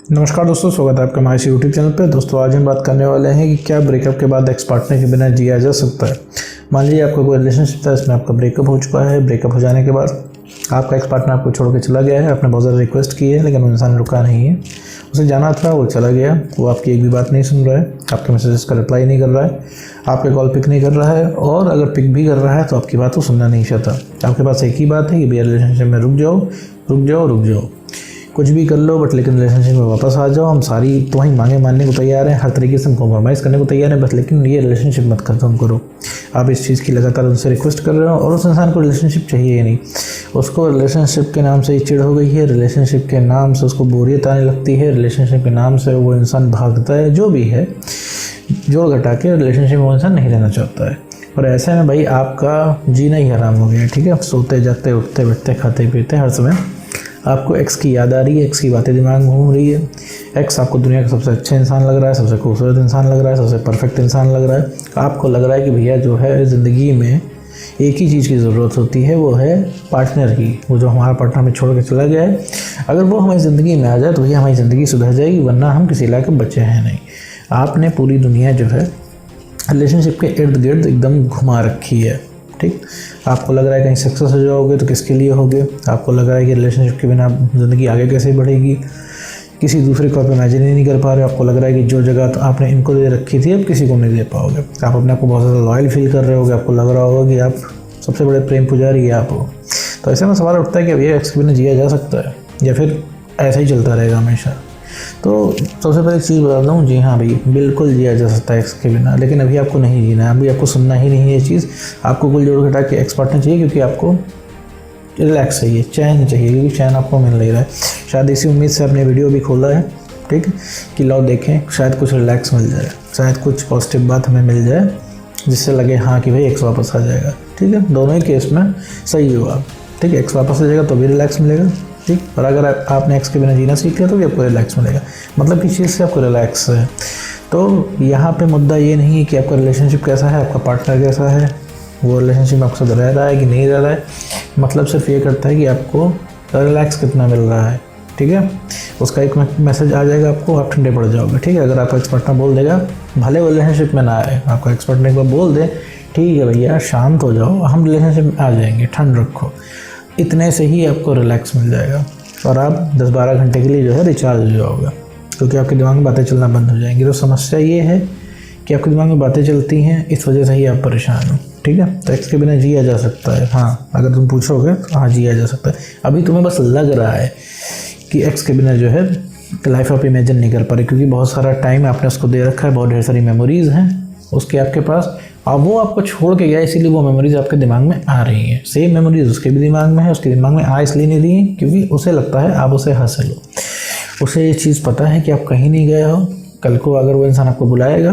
नमस्कार दोस्तों, स्वागत है आपका हमारे यूट्यूब चैनल पे। दोस्तों आज हम बात करने वाले हैं कि क्या ब्रेकअप के बाद एक्स पार्टनर के बिना जिया जा सकता है। मान लीजिए आपका कोई रिलेशनशिप था, इसमें आपका ब्रेकअप हो चुका है। ब्रेकअप हो जाने के बाद आपका एक्स पार्टनर आपको छोड़ के चला गया है। आपने बहुत ज़्यादा रिक्वेस्ट की है लेकिन वो इंसान रुका नहीं है। उसे जाना था, वो चला गया। वो आपकी एक भी बात नहीं सुन रहा है, आपके मैसेजेस का रिप्लाई नहीं कर रहा है, आपके कॉल पिक नहीं कर रहा है, और अगर पिक भी कर रहा है तो आपकी बात वो सुनना नहीं चाहता। आपके पास एक ही बात है कि भैया रिलेशनशिप में रुक जाओ, रुक जाओ, रुक जाओ, कुछ भी कर लो बट लेकिन रिलेशनशिप में वापस आ जाओ। हम सारी तुम्हारी मांगे मानने को तैयार हैं, हर तरीके से हम कॉम्प्रोमाइज़ करने को तैयार हैं, बस लेकिन ये रिलेशनशिप मत खत्म करो। आप इस चीज़ की लगातार उनसे रिक्वेस्ट कर रहे हो और उस इंसान को रिलेशनशिप चाहिए ही नहीं। उसको रिलेशनशिप के नाम से ही चिढ़ हो गई है, रिलेशनशिप के नाम से उसको बोरियत आने लगती है, रिलेशनशिप के नाम से वो इंसान भागता है। जो भी है, जोड़ घटा के रिलेशनशिप में वो इंसान नहीं रहना चाहता है। और ऐसे में भाई आपका जीना ही हराम हो गया है। ठीक है, सोते जागते उठते बैठते खाते पीते हर समय आपको एक्स की याद आ रही है, एक्स की बातें दिमाग में घूम रही है। एक्स आपको दुनिया का सबसे अच्छा इंसान लग रहा है, सबसे खूबसूरत इंसान लग रहा है, सबसे परफेक्ट इंसान लग रहा है। आपको लग रहा है कि भैया जो है ज़िंदगी में एक ही चीज़ की ज़रूरत होती है, वो है पार्टनर की। वो जो हमारा पार्टनर हमें छोड़ के चला गया है, अगर वो हमारी ज़िंदगी में आ जाए तो भैया हमारी ज़िंदगी सुधर जाएगी, वरना हम किसी लायक बच्चे हैं नहीं। आपने पूरी दुनिया जो है रिलेशनशिप के इर्द गिर्द एकदम घुमा रखी है। ठीक, आपको लग रहा है कहीं सक्सेस हो जाओगे तो किसके लिए होगे। आपको लग रहा है कि रिलेशनशिप के बिना ज़िंदगी आगे कैसे बढ़ेगी, किसी दूसरे को आप इमेजिन ही नहीं कर पा रहे हो। आपको लग रहा है कि जो जगह तो आपने इनको दे रखी थी अब किसी को नहीं दे पाओगे। आप अपने आप को बहुत ज़्यादा लॉयल फील कर रहे होगे, आपको लग रहा होगा कि आप सबसे बड़े प्रेम पुजारी है आप हो। तो ऐसे में सवाल उठता है कि अब ये एक्स के बिना जिया जा सकता है या फिर ऐसा ही चलता रहेगा हमेशा। तो सबसे पहले एक चीज़ बता दूँ, जी हाँ भाई, बिल्कुल जिया जा सकता है एक्स के बिना, लेकिन अभी आपको नहीं जीना है, अभी आपको सुनना ही नहीं है ये चीज़। आपको कुल जोड़ घटा के एक्स पार्टनर चाहिए क्योंकि आपको रिलैक्स चाहिए, चैन चाहिए, क्योंकि चैन आपको मिल नहीं रहा है। शायद इसी उम्मीद से आपने वीडियो भी खोला है, ठीक, कि लो देखें शायद कुछ रिलैक्स मिल जाए, शायद कुछ पॉजिटिव बात हमें मिल जाए जिससे लगे हाँ कि भाई एक्स वापस आ जाएगा। ठीक है, दोनों ही केस में सही हुआ। ठीक है, एक्स वापस आ जाएगा तो भी रिलैक्स मिलेगा। ठीक, और अगर आपने एक्स के बिना जीना सीख लिया तो भी आपको रिलैक्स मिलेगा। मतलब किस चीज़ से आपको रिलैक्स है। तो यहाँ पे मुद्दा ये नहीं है कि आपका रिलेशनशिप कैसा है, आपका पार्टनर कैसा है, वो रिलेशनशिप में आपके साथ रह रहा है कि नहीं रह रहा है। मतलब सिर्फ ये करता है कि आपको रिलैक्स कितना मिल रहा है। ठीक है, उसका एक मैसेज आ जाएगा आपको, आप ठंडे पड़ जाओगे। ठीक है, अगर आपका एक्स पार्टनर बोल देगा, भले वो रिलेशनशिप में ना आए, आपका एक्स पार्टनर एक बार बोल दे ठीक है भैया शांत हो जाओ, हम रिलेशनशिप में आ जाएंगे, ठंड रखो, इतने से ही आपको रिलैक्स मिल जाएगा और आप 10-12 घंटे के लिए जो है रिचार्ज हो जाओगे, क्योंकि आपके दिमाग में बातें चलना बंद हो जाएंगी। तो समस्या ये है कि आपके दिमाग में बातें चलती हैं, इस वजह से ही आप परेशान हो। ठीक है, तो एक्स के बिना जिया जा सकता है। हाँ, अगर तुम पूछोगे तो हाँ जिया जा सकता है। अभी तुम्हें बस लग रहा है कि एक्स के बिना जो है लाइफ आप इमेजिन नहीं कर पा रहे, क्योंकि बहुत सारा टाइम आपने उसको दे रखा है, बहुत ढेर सारी मेमोरीज़ हैं उसके आपके पास। अब वो आपको छोड़ के गया, इसीलिए वो मेमोरीज़ आपके दिमाग में आ रही हैं। सेम मेमोरीज़ उसके भी दिमाग में है, उसके दिमाग में आ इसलिए नहीं रही हैं क्योंकि उसे लगता है आप उसे हंस लो। उसे ये चीज़ पता है कि आप कहीं नहीं गए हो, कल को अगर वो इंसान आपको बुलाएगा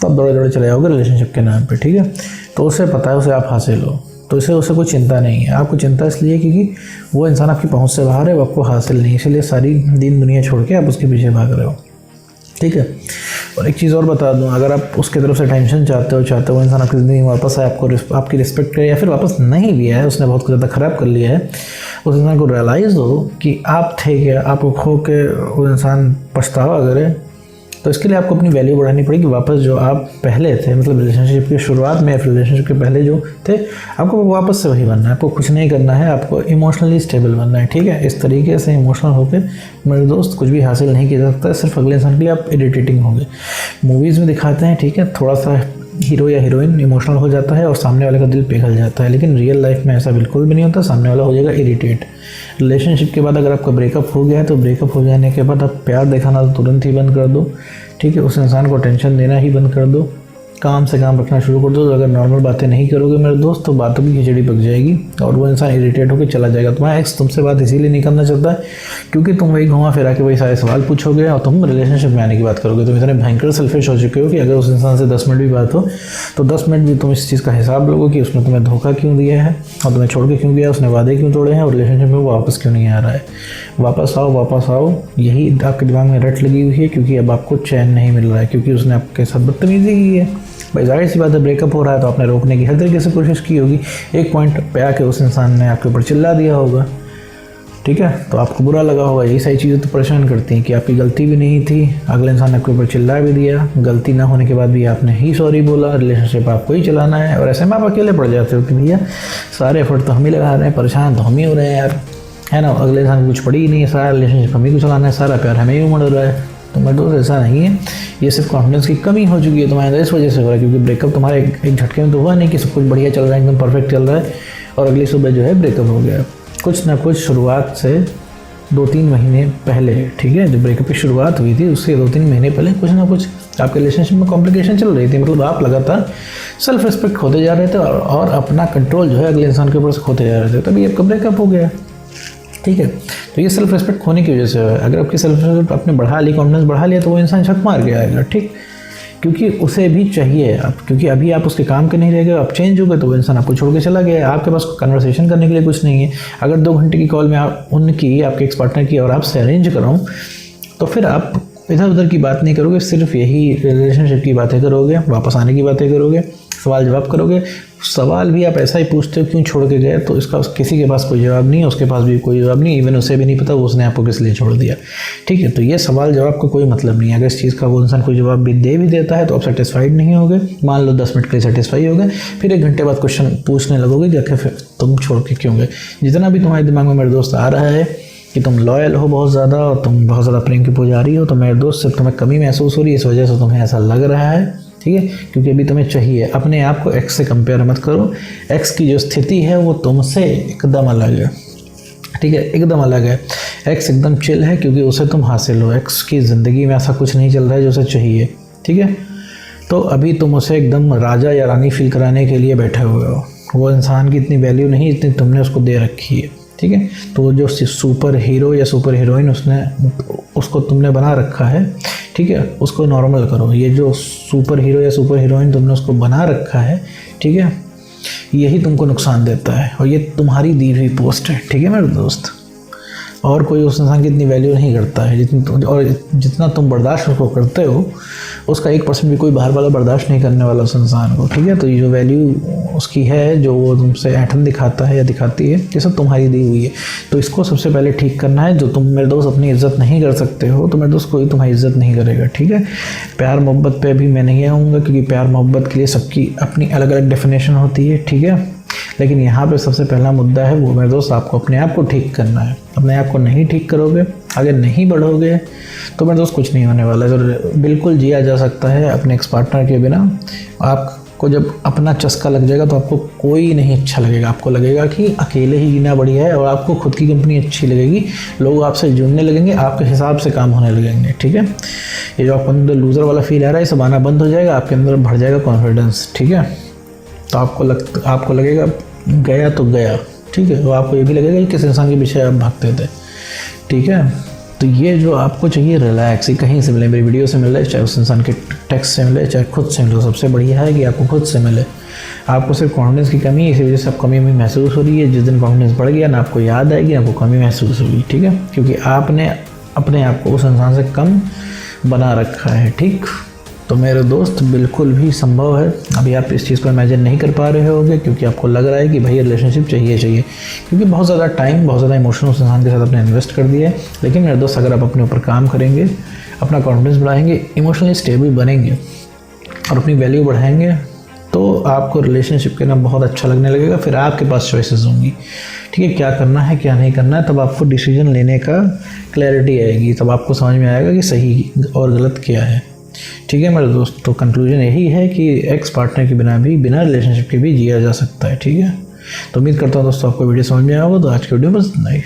तब दौड़े दौड़े चले जाओगे रिलेशनशिप के नाम पे। ठीक है, तो उसे पता है उसे आप हंस लो, तो उसे कोई चिंता नहीं है। आपको चिंता इसलिए क्योंकि वो इंसान आपकी पहुँच से बाहर है, वो आपको हासिल नहीं, इसलिए सारी दीन दुनिया छोड़ के आप उसके पीछे भाग रहे हो। ठीक है, और एक चीज़ और बता दूं, अगर आप उसके तरफ से टेंशन चाहते हो वो इंसान आपकी ज़िंदगी में वापस आए, आपकी रिस्पेक्ट करे, या फिर वापस नहीं भी आए, उसने बहुत ज़्यादा ख़राब कर लिया है, उस इंसान को रियलाइज़ हो कि आप थे क्या, आपको खो के वो इंसान पछतावा करे, तो इसके लिए आपको अपनी वैल्यू बढ़ानी पड़ेगी। वापस जो आप पहले थे, मतलब रिलेशनशिप की शुरुआत में या फिर रिलेशनशिप के पहले जो थे, आपको वापस से वही बनना है। आपको कुछ नहीं करना है, आपको इमोशनली स्टेबल बनना है। ठीक है, इस तरीके से इमोशनल होकर मेरे दोस्त कुछ भी हासिल नहीं किया जा सकता है। सिर्फ अगले इंसान के लिए आप इरिटेटिंग होंगे। मूवीज़ में दिखाते हैं, ठीक है, थोड़ा सा हीरो या हीरोइन इमोशनल हो जाता है और सामने वाले का दिल पिघल जाता है, लेकिन रियल लाइफ में ऐसा बिल्कुल भी नहीं होता। सामने वाला हो जाएगा इरिटेट। रिलेशनशिप के बाद अगर आपका ब्रेकअप हो गया है तो ब्रेकअप हो जाने के बाद आप प्यार दिखाना तो तुरंत ही बंद कर दो। ठीक है, उस इंसान को टेंशन देना ही बंद कर दो, काम से काम रखना शुरू कर दो। अगर नॉर्मल बातें नहीं करोगे मेरे दोस्त, तो बातों की खिचड़ी पक जाएगी और वो इंसान इरिटेट होकर चला जाएगा। तुम्हारा एक्स तुमसे बात इसीलिए नहीं करना चाहता है क्योंकि तुम वही घुमा फिरा के वही सारे सवाल पूछोगे और तुम रिलेशनशिप में आने की बात करोगे। तुम इतने भयंकर सेल्फिश हो चुके हो कि अगर उस इंसान से 10 मिनट भी बात हो तो 10 मिनट भी तुम इस चीज़ का हिसाब लोगे कि उसने तुम्हें धोखा क्यों दिया है और तुम्हें छोड़ के क्यों गया, उसने वादे क्यों तोड़े हैं और रिलेशनशिप में वो वापस क्यों नहीं आ रहा है। वापस आओ, यही आपके दिमाग में रट लगी हुई है क्योंकि अब आपको चैन नहीं मिल रहा है, क्योंकि उसने आपके साथ बदतमीजी की है। भाई जाहिर सी बात है, ब्रेकअप हो रहा है तो आपने रोकने की हर तरीके से कोशिश की होगी। एक पॉइंट पे आके उस इंसान ने आपके ऊपर चिल्ला दिया होगा, ठीक है। तो आपको बुरा लगा होगा, यही सारी चीज़ें तो परेशान करती हैं कि आपकी गलती भी नहीं थी, अगले इंसान ने आपके ऊपर चिल्ला भी दिया, गलती ना होने के बाद भी आपने ही सॉरी बोला, रिलेशनशिप आपको ही चलाना है, और ऐसे में आप अकेले पड़ जाते हो कि भैया सारे एफर्ट तो हम ही लगा रहे हैं, परेशान तो हम ही हो रहे हैं यार, है ना, अगले इंसान को कुछ पड़ी ही नहीं है, सारा रिलेशनशिप हम ही को चलाना है, सारा प्यार हमें ही उमड़ रहा है। तो मेरे दोस्त ऐसा नहीं है, ये सिर्फ कॉन्फिडेंस की कमी हो चुकी है तुम्हारे अंदर, इस वजह से हो रहा है, क्योंकि ब्रेकअप तुम्हारे एक झटके में तो हुआ नहीं कि सब कुछ बढ़िया चल रहा है, एकदम परफेक्ट चल रहा है और अगली सुबह जो है ब्रेकअप हो गया। कुछ ना कुछ शुरुआत से 2-3 महीने पहले, ठीक है, जब ब्रेकअप की शुरुआत हुई थी उससे 2-3 महीने पहले कुछ ना कुछ आपके रिलेशनशिप में कॉम्प्लिकेशन चल रही थी, मतलब आप लगातार सेल्फ रिस्पेक्ट खोते जा रहे थे और अपना कंट्रोल जो है अगले इंसान के ऊपर से खोते जा रहे थे, तभी आपका ब्रेकअप हो गया। ठीक है, तो ये सेल्फ रिस्पेक्ट खोने की वजह से है। अगर आपकी सेल्फ रिस्पेक्ट आपने बढ़ा ली, कॉन्फिडेंस बढ़ा लिया, तो वो इंसान छक मार के आएगा, ठीक, क्योंकि उसे भी चाहिए आप, क्योंकि अभी आप उसके काम के नहीं रह गए, आप चेंज हो गए, तो वो इंसान आपको छोड़ के चला गया, आपके पास कन्वर्सेशन करने के लिए कुछ नहीं है। अगर 2 घंटे की कॉल में आप उनकी, आपके एक्स पार्टनर की और आपसे अरेंज कराऊँ, तो फिर आप इधर उधर की बात नहीं करोगे, सिर्फ यही रिलेशनशिप की बातें करोगे, वापस आने की बातें करोगे, सवाल जवाब करोगे। सवाल भी आप ऐसा ही पूछते हो, क्यों छोड़ के गए, तो इसका किसी के पास कोई जवाब नहीं है, उसके पास भी कोई जवाब नहीं, इवन उसे भी नहीं पता उसने आपको किस लिए छोड़ दिया। ठीक है, तो ये सवाल जवाब का कोई मतलब नहीं है। अगर इस चीज़ का वो इंसान कोई जवाब भी देता है तो आप सेटिस्फाइड नहीं होगे। मान लो 10 मिनट के लिए सेटिस्फाई हो गए, फिर 1 घंटे बाद क्वेश्चन पूछने लगोगे कि आखिर फिर तुम छोड़ के क्यों गए। जितना भी तुम्हारे दिमाग में मेरे दोस्त आ रहा है कि तुम लॉयल हो बहुत ज़्यादा और तुम बहुत ज़्यादा प्रेम की पुजारी हो, तो मेरे दोस्त सिर्फ तुम्हें कमी महसूस हो रही है, इस वजह से तुम्हें ऐसा लग रहा है। ठीक है, क्योंकि अभी तुम्हें चाहिए। अपने आप को एक्स से कंपेयर मत करो, एक्स की जो स्थिति है वो तुमसे एकदम अलग है। ठीक है, एकदम अलग है। एक्स एकदम चिल है क्योंकि उसे तुम हासिल हो, एक्स की ज़िंदगी में ऐसा कुछ नहीं चल रहा है जो उसे चाहिए। ठीक है, तो अभी तुम उसे एकदम राजा या रानी फील कराने के लिए बैठे हुए हो। वो इंसान की इतनी वैल्यू नहीं जितनी तुमने उसको दे रखी है। ठीक है, तो वो जो सुपर हीरो या सुपर हीरोइन उसको तुमने बना रखा है, ठीक है, उसको नॉर्मल करो। ये जो सुपर हीरो या सुपर हीरोइन तुमने उसको बना रखा है, ठीक है, यही तुमको नुकसान देता है और ये तुम्हारी दी हुई पोस्ट है। ठीक है मेरे दोस्त, और कोई उस इंसान की इतनी वैल्यू नहीं करता है जितना तुम बर्दाश्त उसको करते हो, उसका 1% भी कोई बाहर वाला बर्दाश्त नहीं करने वाला उस इंसान को। ठीक है, तो ये जो वैल्यू उसकी है, जो वो तुमसे ऐंठन दिखाता है या दिखाती है, ये सब तुम्हारी दी हुई है। तो इसको सबसे पहले ठीक करना है। जो तुम मेरे दोस्त अपनी इज़्ज़त नहीं कर सकते हो, तो मेरे दोस्त कोई तुम्हारी इज़्ज़त नहीं करेगा। ठीक है, प्यार मोहब्बत पे भी मैं नहीं आऊँगा, क्योंकि प्यार मोहब्बत के लिए सबकी अपनी अलग अलग डेफिनेशन होती है। ठीक है, लेकिन यहाँ पे सबसे पहला मुद्दा है वो मेरे दोस्त, आपको अपने आप को ठीक करना है। अपने आप को नहीं ठीक करोगे, अगर नहीं बढ़ोगे, तो मेरे दोस्त कुछ नहीं होने वाला है। तो बिल्कुल जिया जा सकता है अपने एक्स पार्टनर के बिना। आपको जब अपना चस्का लग जाएगा तो आपको कोई नहीं अच्छा लगेगा। आपको लगेगा कि अकेले ही जीना बढ़िया है और आपको खुद की कंपनी अच्छी लगेगी। लोग आपसे जुड़ने लगेंगे, आपके हिसाब से काम होने लगेंगे। ठीक है, ये जो आपको अंदर लूज़र वाला फील आ रहा है, सब आना बंद हो जाएगा, आपके अंदर बढ़ जाएगा कॉन्फिडेंस। ठीक है, तो आपको लगेगा गया तो गया। ठीक है, तो आपको ये भी लगेगा कि किस इंसान के पीछे आप भागते थे। ठीक है, तो ये जो आपको चाहिए रिलैक्स, ये कहीं से मिले, मेरी वीडियो से मिले, चाहे उस इंसान के टेक्स्ट से मिले, चाहे खुद से मिले, सबसे बढ़िया है कि आपको खुद से मिले। आपको सिर्फ कॉन्फिडेंस की कमी है, इसी वजह से आप कमी महसूस हो रही है। जिस दिन कॉन्फिडेंस बढ़ गया ना, आपको याद आएगी, आपको कमी महसूस होगी। ठीक है, क्योंकि आपने अपने आप को उस इंसान से कम बना रखा है। ठीक, तो मेरे दोस्त बिल्कुल भी संभव है। अभी आप इस चीज़ को इमेजिन नहीं कर पा रहे होगे, क्योंकि आपको लग रहा है कि भाई रिलेशनशिप चाहिए, क्योंकि बहुत ज़्यादा टाइम, बहुत ज़्यादा इमोशन उस इंसान के साथ आपने इन्वेस्ट कर दिया है। लेकिन मेरे दोस्त, अगर आप अपने ऊपर काम करेंगे, अपना कॉन्फिडेंस बढ़ाएंगे, इमोशनली स्टेबल बनेंगे और अपनी वैल्यू बढ़ाएंगे, तो आपको रिलेशनशिप के ना बहुत अच्छा लगने लगेगा। फिर आपके पास चॉइसेस होंगी। ठीक है, क्या करना है क्या नहीं करना है, तब आपको डिसीजन लेने का क्लैरिटी आएगी, तब आपको समझ में आएगा कि सही और गलत क्या है। ठीक है मेरे दोस्त, तो कंक्लूजन यही है कि एक्स पार्टनर के बिना रिलेशनशिप के भी जिया जा सकता है। ठीक है, तो उम्मीद करता हूँ दोस्तों आपको वीडियो समझ में आया होगा। तो आज की वीडियो बस इतना ही।